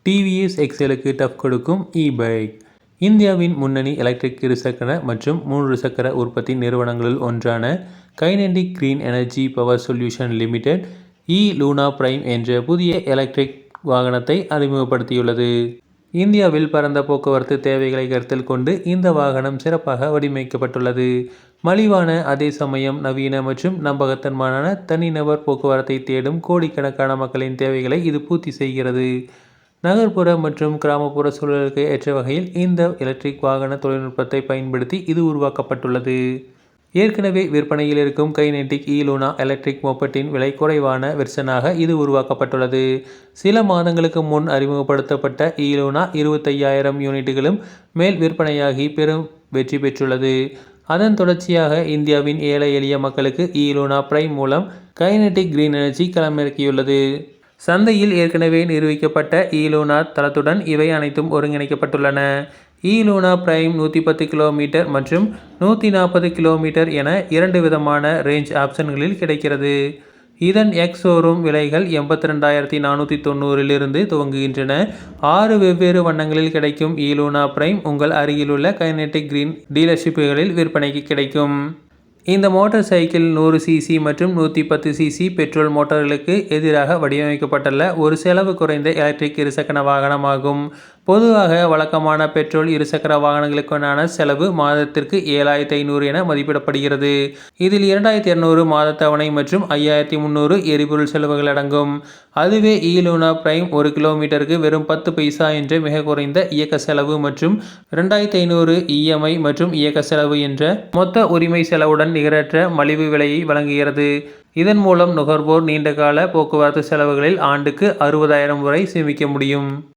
TVS எக்ஸலுக்கு tough கொடுக்கும் இ-பைக். இந்தியாவின் முன்னணி எலக்ட்ரிக் இருசக்கர மற்றும் 3 சக்கர உற்பத்தி நிறுவனங்களுள் ஒன்றான kinetic green energy power solution limited Luna prime என்ற புதிய எலக்ட்ரிக் வாகனத்தை அறிமுகப்படுத்தியுள்ளது. இந்தியாவில் பரந்த போக்குவரத்து தேவைகளை கருத்தில் கொண்டு இந்த வாகனம் சிறப்பாக வடிவமைக்கப்பட்டுள்ளது. மலிவான, அதே சமயம் நவீன மற்றும் நம்பகத்தன்மையான தனிநபர் போக்குவரத்தை தேடும் கோடிக்கணக்கான மக்களின் தேவைகளை இது பூர்த்தி செய்கிறது. நகர்ப்புற மற்றும் கிராமப்புற சூழலுக்கு ஏற்ற வகையில் இந்த எலக்ட்ரிக் வாகன தொழில்நுட்பத்தை பயன்படுத்தி இது உருவாக்கப்பட்டுள்ளது. ஏற்கனவே விற்பனையில் இருக்கும் கைனெடிக் லூனா எலக்ட்ரிக் மோப்பட்டின் விலை குறைவான வெர்சனாக இது உருவாக்கப்பட்டுள்ளது. சில மாதங்களுக்கு முன் அறிமுகப்படுத்தப்பட்ட லூனா 25,000 யூனிட்டுகளும் மேல் விற்பனையாகி பெரும் வெற்றி பெற்றுள்ளது. அதன் தொடர்ச்சியாக இந்தியாவின் ஏழை எளிய மக்களுக்கு லூனா பிரைம் மூலம் கைனெடிக் கிரீன் எனர்ஜி களமிறக்கியுள்ளது. சந்தையில் ஏற்கனவே நிரூபிக்கப்பட்ட லூனா தளத்துடன் இவை அனைத்தும் ஒருங்கிணைக்கப்பட்டுள்ளன. லூனா பிரைம் 110 கிலோமீட்டர் மற்றும் 140 கிலோமீட்டர் என 2 விதமான ரேஞ்ச் ஆப்ஷன்களில் கிடைக்கிறது. இதன் எக்ஸ்-ஷோரூம் விலைகள் 82,490 இருந்து துவங்குகின்றன. 6 வெவ்வேறு வண்ணங்களில் கிடைக்கும் லூனா பிரைம் உங்கள் அருகிலுள்ள கைனெடிக் கிரீன் டீலர்ஷிப்புகளில் விற்பனைக்கு கிடைக்கும். இந்த மோட்டார் சைக்கிள் 100 சிசி மற்றும் 110 சிசி பெட்ரோல் மோட்டார்களுக்கு எதிராக வடிவமைக்கப்பட்டுள்ள ஒரு செலவு குறைந்த எலக்ட்ரிக் இருசக்கர வாகனமாகும். பொதுவாக வழக்கமான பெட்ரோல் இருசக்கர வாகனங்களுக்கான செலவு மாதத்திற்கு 7,500 என மதிப்பிடப்படுகிறது. இதில் 2,200 மாத தவணை மற்றும் 5,300 எரிபொருள் செலவுகள் அடங்கும். அதுவே லூனா பிரைம் 1 கிலோமீட்டருக்கு வெறும் 10 பைசா என்ற மிக குறைந்த இயக்க செலவு மற்றும் 2,500 இஎம்ஐ மற்றும் இயக்க செலவு என்ற மொத்த உரிமை செலவுடன் நிகரற்ற மலிவு விலையை வழங்குகிறது. இதன் மூலம் நுகர்வோர் நீண்டகால போக்குவரத்து செலவுகளில் ஆண்டுக்கு 60,000 வரை சேமிக்க முடியும்.